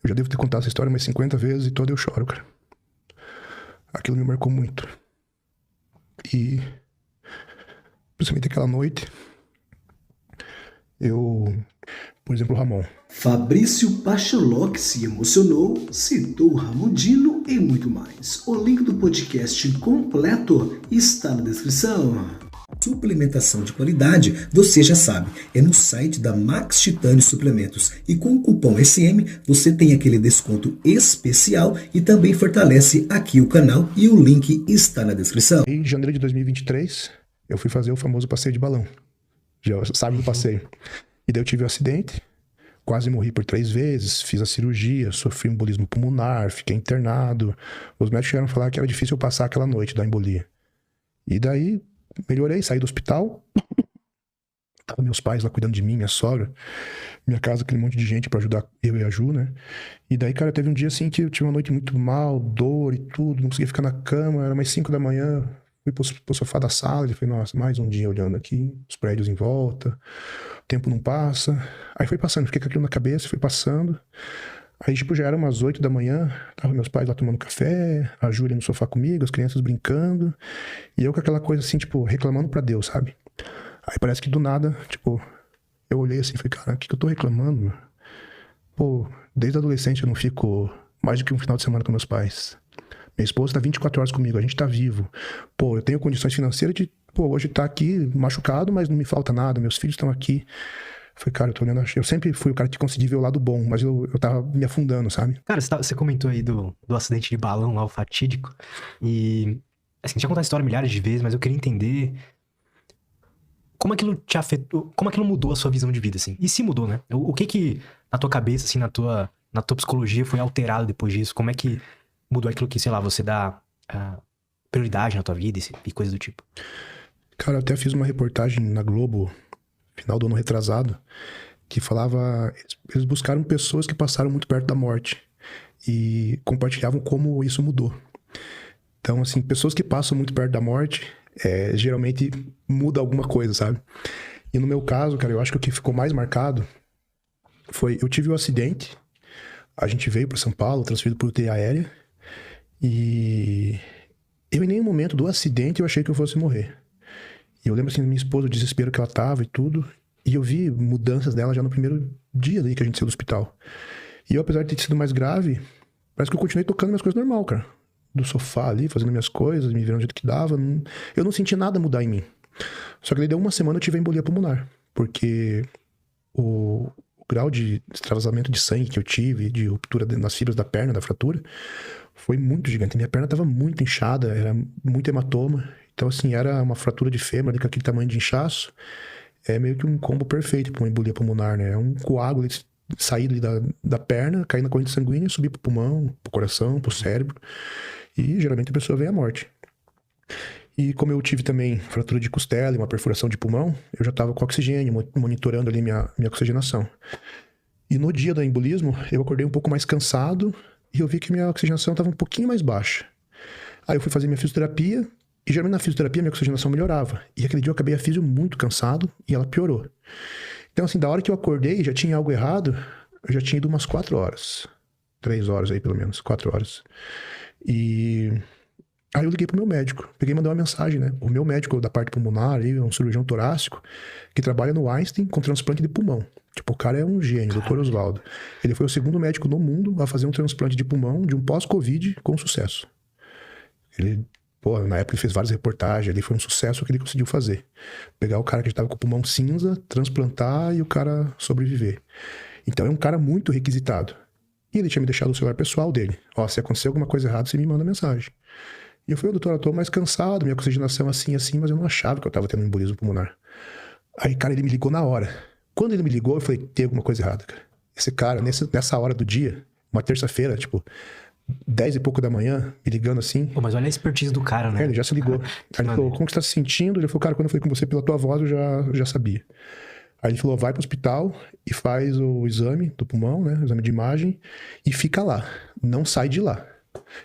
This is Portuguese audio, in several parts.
Eu já devo ter contado essa história umas 50 vezes e toda eu choro, cara. Aquilo me marcou muito. E, principalmente aquela noite, eu... Por exemplo, o Ramon. Fabrício Pacholoc se emocionou, citou Ramondino e muito mais. O link do podcast completo está na descrição. Suplementação de qualidade, você já sabe, é no site da Max Titânio Suplementos. E com o cupom SM você tem aquele desconto especial e também fortalece aqui o canal e o link está na descrição. Em janeiro de 2023, eu fui fazer o famoso passeio de balão. Já sabe do passeio. E daí eu tive um acidente, quase morri por 3 vezes, fiz a cirurgia, sofri um embolismo pulmonar, fiquei internado. Os médicos chegaram a falar que era difícil eu passar aquela noite da embolia. E daí, melhorei, saí do hospital. Tava meus pais lá cuidando de mim, minha sogra. Minha casa, aquele monte de gente pra ajudar eu e a Ju, né? E daí, cara, teve um dia assim que eu tive uma noite muito mal, dor e tudo, não conseguia ficar na cama, era umas 5 da manhã. Fui pro sofá da sala e falei, nossa, mais um dia olhando aqui, os prédios em volta, o tempo não passa. Aí foi passando, fiquei com aquilo na cabeça, foi passando. Aí, tipo, já era umas 8 da manhã, tava meus pais lá tomando café, a Júlia no sofá comigo, as crianças brincando, e eu com aquela coisa assim, tipo, reclamando pra Deus, sabe? Aí parece que do nada, tipo, eu olhei assim e falei, cara, o que eu tô reclamando, meu? Pô, desde adolescente eu não fico mais do que um final de semana com meus pais. Minha esposa tá 24 horas comigo, a gente tá vivo. Pô, eu tenho condições financeiras de, pô, hoje tá aqui machucado, mas não me falta nada, meus filhos estão aqui. Falei, cara, eu tô olhando, eu sempre fui o cara que consegui ver o lado bom, mas eu tava me afundando, sabe? Cara, você comentou aí do acidente de balão lá, o fatídico. E, assim, já contado a história milhares de vezes, mas eu queria entender como aquilo te afetou, como aquilo mudou a sua visão de vida, assim. E se mudou, né? O que que na tua cabeça, assim, na tua psicologia foi alterado depois disso? Como é que mudou aquilo que, sei lá, você dá prioridade na tua vida e coisa do tipo? Cara, eu até fiz uma reportagem na Globo, final do ano retrasado, que falava, eles buscaram pessoas que passaram muito perto da morte e compartilhavam como isso mudou. Então, assim, pessoas que passam muito perto da morte, geralmente muda alguma coisa, sabe? E no meu caso, cara, eu acho que o que ficou mais marcado foi, eu tive um acidente, a gente veio para São Paulo, transferido por UTI aérea, e eu em nenhum momento do acidente eu achei que eu fosse morrer. E eu lembro assim da minha esposa, o desespero que ela tava e tudo, e eu vi mudanças dela já no primeiro dia ali que a gente saiu do hospital. E eu, apesar de ter sido mais grave, parece que eu continuei tocando minhas coisas normal, cara. Do sofá ali, fazendo minhas coisas, me virando do jeito que dava. Eu não senti nada mudar em mim. Só que daí deu uma semana eu tive a embolia pulmonar. Porque o grau de extravasamento de sangue que eu tive, de ruptura nas fibras da perna, da fratura, foi muito gigante. Minha perna tava muito inchada, era muito hematoma. Então, assim, era uma fratura de fêmur ali com aquele tamanho de inchaço. É meio que um combo perfeito para uma embolia pulmonar, né? É um coágulo sair ali da perna, cair na corrente sanguínea, subir pro pulmão, pro coração, pro cérebro. E geralmente a pessoa vem à morte. E como eu tive também fratura de costela e uma perfuração de pulmão, eu já estava com oxigênio, monitorando ali minha oxigenação. E no dia do embolismo, eu acordei um pouco mais cansado e eu vi que minha oxigenação estava um pouquinho mais baixa. Aí eu fui fazer minha fisioterapia e geralmente na fisioterapia minha oxigenação melhorava. E aquele dia eu acabei a fisio muito cansado e ela piorou. Então assim, da hora que eu acordei já tinha algo errado, eu já tinha ido umas 4 horas. 3 horas aí pelo menos, 4 horas. E aí eu liguei pro meu médico, peguei e mandei uma mensagem, né? O meu médico da parte pulmonar, aí, é um cirurgião torácico, que trabalha no Einstein com transplante de pulmão. Tipo, o cara é um gênio, Dr. Oswaldo. Ele foi o segundo médico no mundo a fazer um transplante de pulmão de um pós-Covid com sucesso. Ele, pô, na época ele fez várias reportagens, ali foi um sucesso que ele conseguiu fazer. Pegar o cara que estava com o pulmão cinza, transplantar e o cara sobreviver. Então é um cara muito requisitado. E ele tinha me deixado o celular pessoal dele. Ó, se acontecer alguma coisa errada, você me manda mensagem. E eu falei, doutor, eu tô mais cansado, minha oxigenação assim, mas eu não achava que eu tava tendo um embolismo pulmonar. Aí, cara, ele me ligou na hora. Quando ele me ligou, eu falei, tem alguma coisa errada, cara. Esse cara, nessa hora do dia, uma terça-feira, tipo, 10 e pouco da manhã, me ligando assim. Pô, mas olha a expertise do cara, né? Ele já se ligou. Aí ele falou, como que você tá se sentindo? Ele falou, cara, quando eu falei com você pela tua voz, eu já sabia. Aí ele falou, vai pro hospital e faz o exame do pulmão, né? O exame de imagem, e fica lá. Não sai de lá.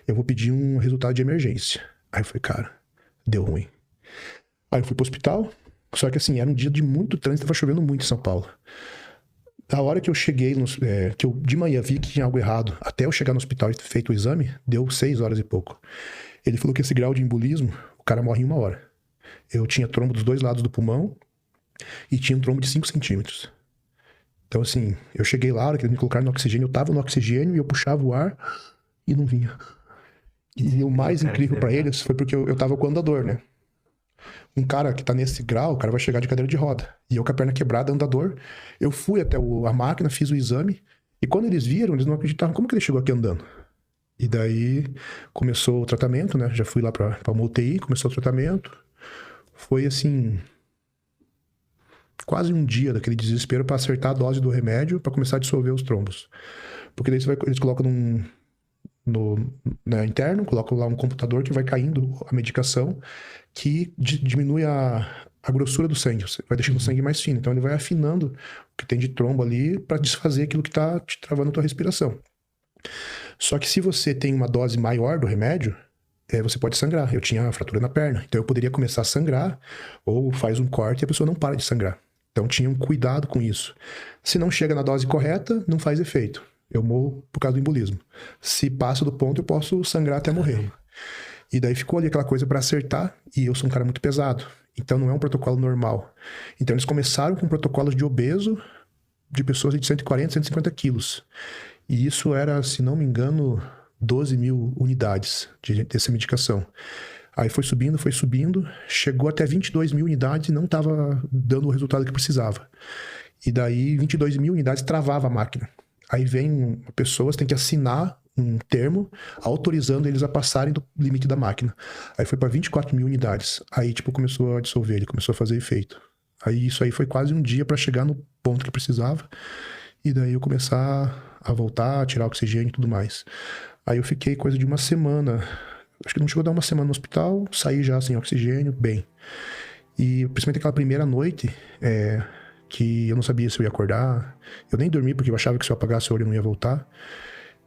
Eu vou pedir um resultado de emergência. Aí eu falei, cara, deu ruim. Aí eu fui pro hospital, só que assim, era um dia de muito trânsito, tava chovendo muito em São Paulo. A hora que eu cheguei, que eu de manhã vi que tinha algo errado, até eu chegar no hospital e ter feito o exame, deu 6 horas e pouco. Ele falou que esse grau de embolismo, o cara morre em 1 hora. Eu tinha trombo dos 2 lados do pulmão e tinha um trombo de 5 centímetros. Então, assim, eu cheguei lá, a hora que eles me colocaram no oxigênio, eu tava no oxigênio e eu puxava o ar e não vinha. E o mais incrível pra eles foi porque eu tava com o andador, né? Um cara que tá nesse grau, o cara vai chegar de cadeira de roda. E eu com a perna quebrada, andador. Eu fui até a máquina, fiz o exame. E quando eles viram, eles não acreditavam. Como que ele chegou aqui andando? E daí começou o tratamento, né? Já fui lá pra uma UTI, começou o tratamento. Foi assim... quase um dia daquele desespero pra acertar a dose do remédio pra começar a dissolver os trombos. Porque daí eles colocam interno, colocam lá um computador que vai caindo a medicação que diminui a grossura do sangue, vai deixando o sangue mais fino. Então ele vai afinando o que tem de trombo ali para desfazer aquilo que tá te travando a tua respiração. Só que se você tem uma dose maior do remédio, você pode sangrar. Eu tinha fratura na perna, então eu poderia começar a sangrar, ou faz um corte e a pessoa não para de sangrar. Então tinha um cuidado com isso. Se não chega na dose correta, não faz efeito. Eu morro por causa do embolismo. Se passa do ponto, eu posso sangrar até morrer. E daí ficou ali aquela coisa para acertar, e eu sou um cara muito pesado. Então não é um protocolo normal. Então eles começaram com protocolos de obeso, de pessoas de 140, 150 quilos. E isso era, se não me engano, 12 mil unidades dessa medicação. Aí foi subindo, chegou até 22 mil unidades e não estava dando o resultado que precisava. E daí 22 mil unidades travava a máquina. Aí vem pessoas, tem que assinar um termo autorizando eles a passarem do limite da máquina. Aí foi para 24 mil unidades. Aí, tipo, começou a dissolver, ele começou a fazer efeito. Aí isso aí foi quase um dia para chegar no ponto que precisava. E daí eu começar a voltar, a tirar oxigênio e tudo mais. Aí eu fiquei coisa de 1 semana. Acho que não chegou a dar 1 semana no hospital, saí já sem oxigênio, bem. E principalmente aquela primeira noite, que eu não sabia se eu ia acordar. Eu nem dormi porque eu achava que se eu apagasse o olho eu não ia voltar.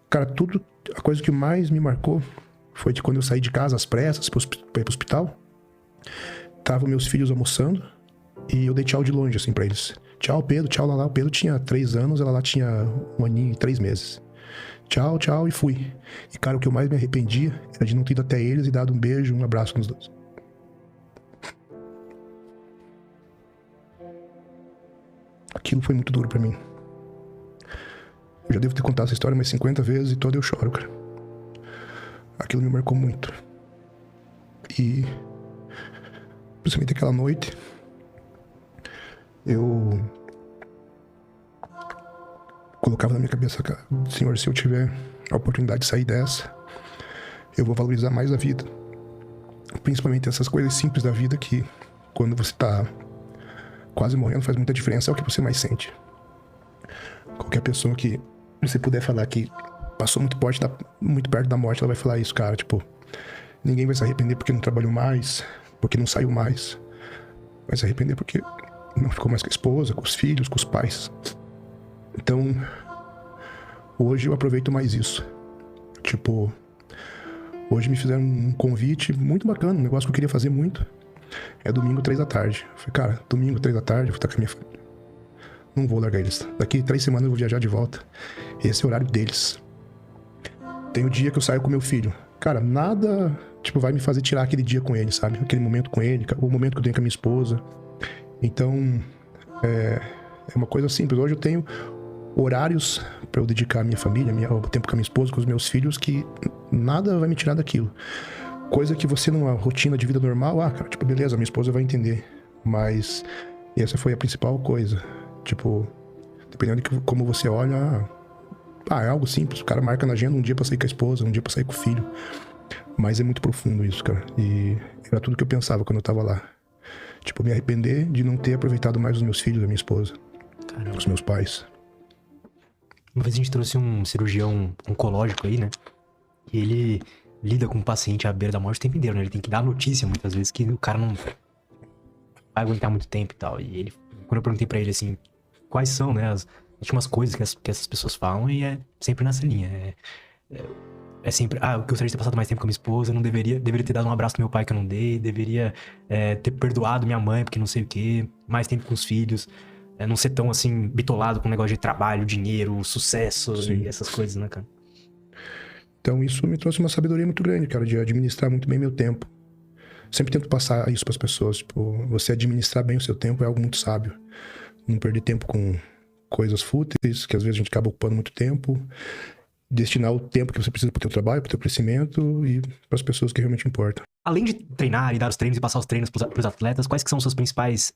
Cara, a coisa que mais me marcou foi que quando eu saí de casa às pressas pra ir pro hospital, tava meus filhos almoçando e eu dei tchau de longe, assim, pra eles. Tchau, Pedro, tchau, Lala. O Pedro tinha 3 anos, ela lá tinha 1 aninho e 3 meses. Tchau, tchau, e fui. E, cara, o que eu mais me arrependia era de não ter ido até eles e dado um beijo, um abraço nos dois. Aquilo foi muito duro pra mim. Eu já devo ter contado essa história umas 50 vezes e toda eu choro, cara. Aquilo me marcou muito. E... principalmente aquela noite... eu... colocava na minha cabeça, cara, Senhor, se eu tiver a oportunidade de sair dessa, eu vou valorizar mais a vida. Principalmente essas coisas simples da vida que, quando você tá quase morrendo, faz muita diferença, é o que você mais sente. Qualquer pessoa que você puder falar que passou muito perto da morte, ela vai falar isso, cara, tipo, ninguém vai se arrepender porque não trabalhou mais, porque não saiu mais. Vai se arrepender porque não ficou mais com a esposa, com os filhos, com os pais. Então, hoje eu aproveito mais isso. Tipo, hoje me fizeram um convite muito bacana, um negócio que eu queria fazer muito. É domingo, 3 da tarde. Eu falei, cara, domingo, 3 da tarde, eu vou estar com a minha família. Não vou largar eles. Daqui 3 semanas eu vou viajar de volta. Esse é o horário deles. Tem o dia que eu saio com meu filho. Cara, nada, tipo, vai me fazer tirar aquele dia com ele, sabe? Aquele momento com ele, o momento que eu tenho com a minha esposa. Então, é uma coisa simples. Hoje eu tenho horários para eu dedicar à minha família, ao tempo com a minha esposa, com os meus filhos, que nada vai me tirar daquilo. Coisa que você numa rotina de vida normal, cara, tipo, beleza, minha esposa vai entender. Mas essa foi a principal coisa. Tipo, dependendo de como você olha, é algo simples. O cara marca na agenda um dia pra sair com a esposa, um dia pra sair com o filho. Mas é muito profundo isso, cara. E era tudo que eu pensava quando eu tava lá. Tipo, me arrepender de não ter aproveitado mais os meus filhos, a minha esposa. Caramba. Os meus pais. Uma vez a gente trouxe um cirurgião oncológico aí, né? E ele lida com um paciente à beira da morte o tempo inteiro, né? Ele tem que dar notícia muitas vezes que o cara não vai aguentar muito tempo e tal. E ele, quando eu perguntei pra ele, assim, quais são, né, as últimas coisas que essas pessoas falam, e é sempre nessa linha. É sempre, eu gostaria de ter passado mais tempo com a minha esposa, eu deveria ter dado um abraço pro meu pai que eu não dei, deveria ter perdoado minha mãe porque não sei o quê, mais tempo com os filhos. não ser tão, assim, bitolado com o negócio de trabalho, dinheiro, sucesso Sim. e essas coisas, né, cara? Então isso me trouxe uma sabedoria muito grande, cara, de administrar muito bem meu tempo. Sempre tento passar isso pras pessoas, tipo, você administrar bem o seu tempo é algo muito sábio. Não perder tempo com coisas fúteis, que às vezes a gente acaba ocupando muito tempo. Destinar o tempo que você precisa pro teu trabalho, pro teu crescimento e pras pessoas que realmente importam. Além de treinar e dar os treinos e passar os treinos pros atletas, quais que são suas principais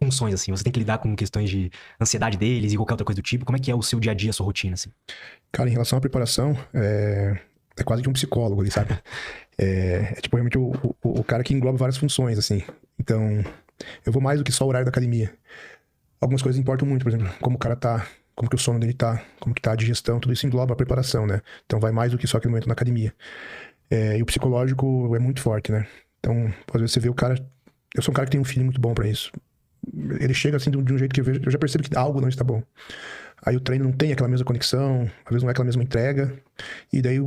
funções, assim? Você tem que lidar com questões de ansiedade deles e qualquer outra coisa do tipo. Como é que é o seu dia a dia, a sua rotina, assim? Cara, em relação à preparação, é quase que um psicólogo ali, sabe? É tipo realmente o cara que engloba várias funções, assim. Então, eu vou mais do que só o horário da academia. Algumas coisas importam muito, por exemplo, como o cara tá, como que o sono dele tá, como que tá a digestão, tudo isso engloba a preparação, né? Então vai mais do que só aquele momento na academia. E o psicológico é muito forte, né? Então, às vezes você vê o cara... Eu sou um cara que tem um feeling muito bom pra isso. Ele chega assim de um jeito que eu já percebo que algo não está bom. Aí o treino não tem aquela mesma conexão, às vezes não é aquela mesma entrega. E daí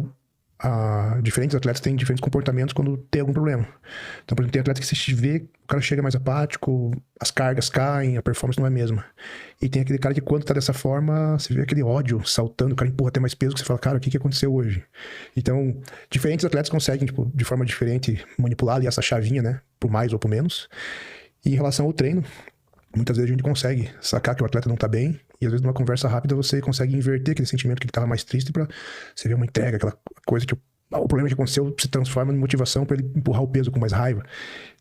diferentes atletas têm diferentes comportamentos quando tem algum problema. Então, por exemplo, tem atletas que se vê, o cara chega mais apático, as cargas caem, a performance não é a mesma. E tem aquele cara que quando tá dessa forma, você vê aquele ódio saltando, o cara empurra até mais peso, que você fala, cara, o que aconteceu hoje? Então, diferentes atletas conseguem, tipo, de forma diferente, manipular ali essa chavinha, né? Por mais ou por menos. E em relação ao treino, muitas vezes a gente consegue sacar que o atleta não tá bem, e às vezes numa conversa rápida você consegue inverter aquele sentimento que ele tava mais triste pra você ver uma entrega, aquela coisa que o problema que aconteceu se transforma em motivação pra ele empurrar o peso com mais raiva.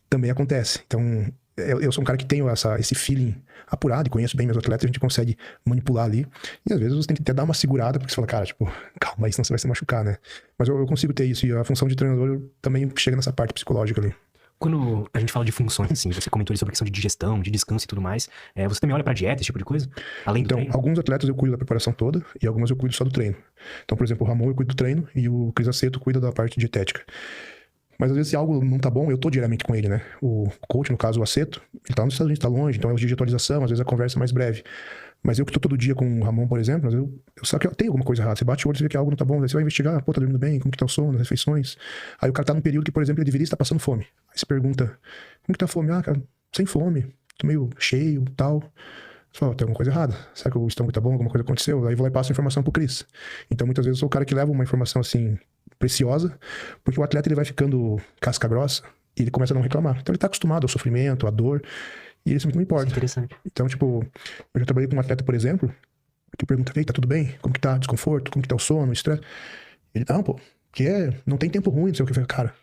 Também acontece. Então, eu sou um cara que tenho esse feeling apurado e conheço bem meus atletas, a gente consegue manipular ali. E às vezes você tem que até dar uma segurada, porque você fala, cara, tipo, calma aí, senão você vai se machucar, né? Mas eu consigo ter isso, e a função de treinador também chega nessa parte psicológica ali. Quando a gente fala de funções, assim, você comentou ali sobre a questão de digestão, de descanso e tudo mais, você também olha pra dieta, esse tipo de coisa? Além do Então, treino? alguns atletas eu cuido da preparação toda e algumas eu cuido só do treino. Então, por exemplo, o Ramon eu cuido do treino e o Cris Aceto cuida da parte dietética. Mas às vezes se algo não tá bom, eu tô diariamente com ele, né? O coach, no caso o Aceto, ele tá nos Estados Unidos, tá longe, então é os dias de atualização, às vezes a conversa é mais breve. Mas eu que tô todo dia com o Ramon, por exemplo, às vezes eu sabe que tem alguma coisa errada. Você bate o olho e vê que algo não tá bom, aí você vai investigar, pô, tá dormindo bem, como que tá o sono, as refeições. Aí o cara tá num período que, por exemplo, ele deveria estar passando fome. Aí você pergunta, como que tá a fome? Ah, cara, sem fome, tô meio cheio, tal. Você fala, tem alguma coisa errada. Será que o estômago tá bom? Alguma coisa aconteceu? Aí eu vou lá e passo a informação pro Cris. Então, muitas vezes eu sou o cara que leva uma informação, assim, preciosa, porque o atleta, ele vai ficando casca grossa e ele começa a não reclamar. Então, ele tá acostumado ao sofrimento, à dor, e isso não importa. Isso é interessante. Então, tipo, eu já trabalhei com um atleta, por exemplo, que pergunta, ei, tá tudo bem? Como que tá desconforto? Como que tá o sono, o estresse? Ele, não, pô, não tem tempo ruim, não sei o que. Eu falei, cara,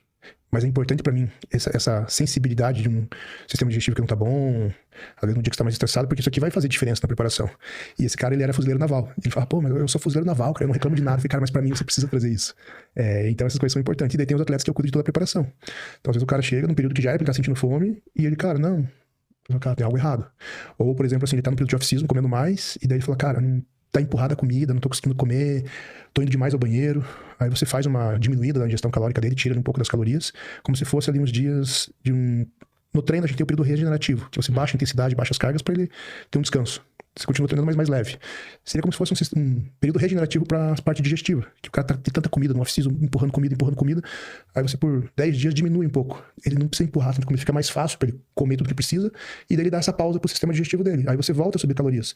mas é importante pra mim essa sensibilidade de um sistema digestivo que não tá bom, às vezes no dia que você tá mais estressado, porque isso aqui vai fazer diferença na preparação. E esse cara, ele era fuzileiro naval. Ele fala, pô, mas eu sou fuzileiro naval, cara, eu não reclamo de nada. Eu falei, cara, mas pra mim você precisa trazer isso. Então essas coisas são importantes. E daí tem os atletas que eu cuido de toda a preparação. Então às vezes o cara chega num período que já era pra ele estar sentindo fome, e ele, cara, não, cara, tem algo errado. Ou, por exemplo, assim, ele tá no período de off-season, comendo mais, e daí ele fala, cara, não tá empurrada a comida, não tô conseguindo comer, tô indo demais ao banheiro. Aí você faz uma diminuída da ingestão calórica dele, tira um pouco das calorias, como se fosse ali uns dias de No treino a gente tem o período regenerativo, que você baixa a intensidade, baixa as cargas para ele ter um descanso. Você continua treinando, mas mais leve. Seria como se fosse um período regenerativo para a parte digestiva. Que o cara tem tanta comida no off-season, empurrando comida. Aí você por 10 dias diminui um pouco. Ele não precisa empurrar tanto comida, fica mais fácil para ele comer tudo que precisa. E daí ele dá essa pausa pro sistema digestivo dele. Aí você volta a subir calorias.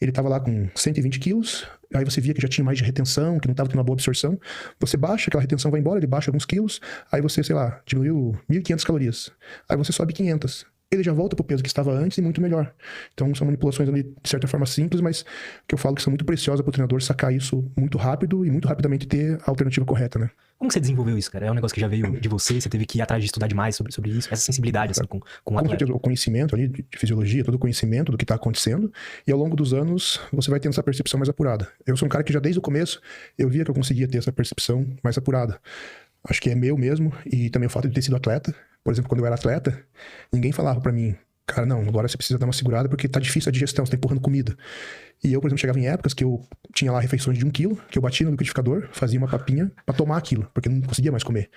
Ele tava lá com 120 quilos, aí você via que já tinha mais de retenção, que não tava tendo uma boa absorção. Você baixa, aquela retenção vai embora, ele baixa alguns quilos. Aí você, sei lá, diminuiu 1.500 calorias. Aí você sobe 500. Ele já volta pro peso que estava antes e muito melhor. Então são manipulações ali, de certa forma simples, mas que eu falo que são muito preciosas pro treinador sacar isso muito rápido e muito rapidamente ter a alternativa correta, né? Como que você desenvolveu isso, cara? É um negócio que já veio de você teve que ir atrás de estudar demais sobre isso, essa sensibilidade, assim, com o Com atleta. certeza, o conhecimento ali de fisiologia, todo o conhecimento do que está acontecendo, e ao longo dos anos você vai tendo essa percepção mais apurada. Eu sou um cara que já desde o começo eu via que eu conseguia ter essa percepção mais apurada. Acho que é meu mesmo, e também o fato de ter sido atleta. Por exemplo, quando eu era atleta, ninguém falava pra mim, cara, não, agora você precisa dar uma segurada porque tá difícil a digestão, você tá empurrando comida. E eu, por exemplo, chegava em épocas que eu tinha lá refeições de 1 quilo, que eu batia no liquidificador, fazia uma papinha pra tomar aquilo, porque eu não conseguia mais comer.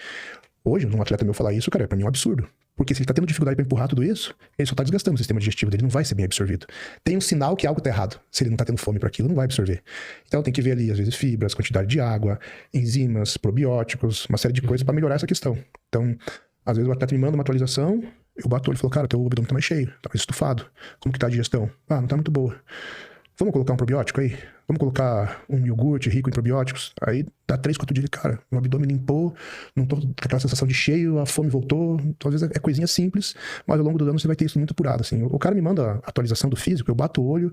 Hoje, um atleta meu falar isso, cara, pra mim é um absurdo. Porque se ele tá tendo dificuldade pra empurrar tudo isso, ele só tá desgastando o sistema digestivo dele, não vai ser bem absorvido. Tem um sinal que algo tá errado. Se ele não tá tendo fome para aquilo, não vai absorver. Então tem que ver ali, às vezes, fibras, quantidade de água, enzimas, probióticos, uma série de coisas pra melhorar essa questão. Então, às vezes o atleta me manda uma atualização, Eu bato o olho e falo, cara, teu abdômen tá mais cheio, tá mais estufado. Como que tá a digestão? Ah, não tá muito boa. Vamos colocar um probiótico aí? Vamos colocar um iogurte rico em probióticos? Aí dá 3, 4 dias, cara, o abdômen limpou, não tô com aquela sensação de cheio, a fome voltou. Então, às vezes é coisinha simples, mas ao longo do ano você vai ter isso muito apurado, assim. O cara me manda a atualização do físico, eu bato o olho,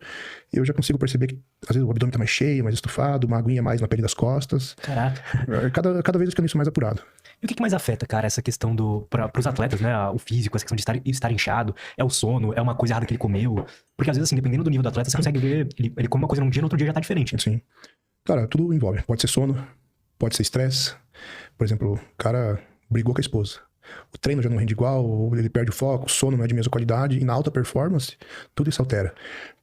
eu já consigo perceber que às vezes o abdômen tá mais cheio, mais estufado, uma aguinha mais na pele das costas. Caraca. Cada vez eu ficando isso mais apurado. E o que mais afeta, cara, essa questão pros atletas, né? O físico, essa questão de estar inchado, é o sono, é uma coisa errada que ele comeu. Porque às vezes, assim, dependendo do nível do atleta, você consegue ver, ele come uma coisa num dia, no outro dia já tá diferente. Sim. Cara, tudo envolve. Pode ser sono, pode ser estresse. Por exemplo, o cara brigou com a esposa. O treino já não rende igual, ou ele perde o foco, o sono não é de mesma qualidade, e na alta performance, tudo isso altera.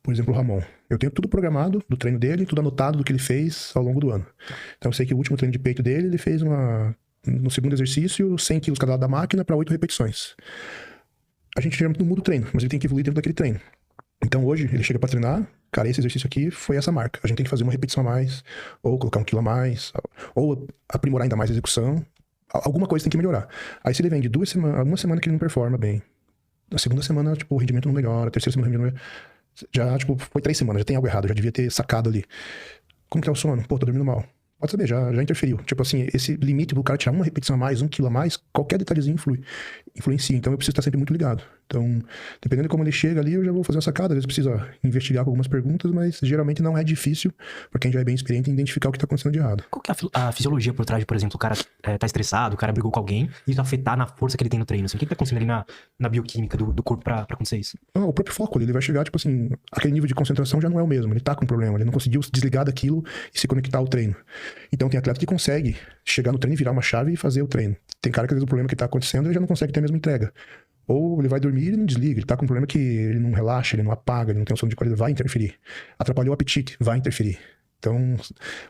Por exemplo, o Ramon. Eu tenho tudo programado do treino dele, tudo anotado do que ele fez ao longo do ano. Então eu sei que o último treino de peito dele, ele fez no segundo exercício, 100 quilos cada lado da máquina para 8 repetições. A gente geralmente não muda o treino, mas ele tem que evoluir dentro daquele treino. Então hoje, ele chega para treinar, cara, esse exercício aqui foi essa marca. A gente tem que fazer uma repetição a mais, ou colocar 1 quilo a mais, ou aprimorar ainda mais a execução. Alguma coisa tem que melhorar. Aí se ele vem de uma semana que ele não performa bem, na segunda semana, tipo, o rendimento não melhora, a terceira semana o rendimento não melhora. Já, tipo, foi 3 semanas, já tem algo errado, já devia ter sacado ali. Como que é o sono? Pô, tô dormindo mal. Pode saber, já interferiu. Tipo assim, esse limite do cara tirar uma repetição a mais, 1 quilo a mais, qualquer detalhezinho influencia. Então eu preciso estar sempre muito ligado. Então, dependendo de como ele chega ali, eu já vou fazer uma sacada. Às vezes precisa investigar com algumas perguntas, mas geralmente não é difícil para quem já é bem experiente em identificar o que tá acontecendo de errado. Qual que é a fisiologia por trás de, por exemplo, o cara tá estressado, o cara brigou com alguém, e isso afetar na força que ele tem no treino? Assim, o que tá acontecendo ali na bioquímica do corpo pra acontecer isso? O próprio foco, ele vai chegar, tipo assim, aquele nível de concentração já não é o mesmo. Ele tá com um problema, ele não conseguiu se desligar daquilo e se conectar ao treino. Então tem atleta que consegue chegar no treino e virar uma chave e fazer o treino. Tem cara que às vezes o problema que tá acontecendo ele já não consegue ter a mesma entrega. Ou ele vai dormir e ele não desliga. Ele tá com um problema que ele não relaxa, ele não apaga, ele não tem um sono de qualidade, vai interferir. Atrapalhou o apetite, vai interferir. Então,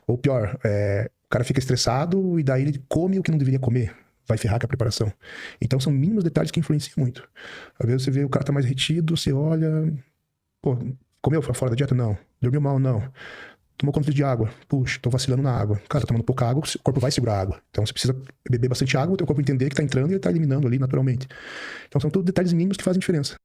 ou pior, o cara fica estressado e daí ele come o que não deveria comer. Vai ferrar com a preparação. Então são mínimos detalhes que influenciam muito. Às vezes você vê o cara tá mais retido, você olha... Pô, comeu fora da dieta? Não. Dormiu mal? Não. Tomou quanto de água? Puxa, tô vacilando na água. Cara, tá tomando pouca água, o corpo vai segurar a água. Então você precisa beber bastante água, o teu corpo entender que tá entrando e ele tá eliminando ali naturalmente. Então são todos detalhes mínimos que fazem diferença.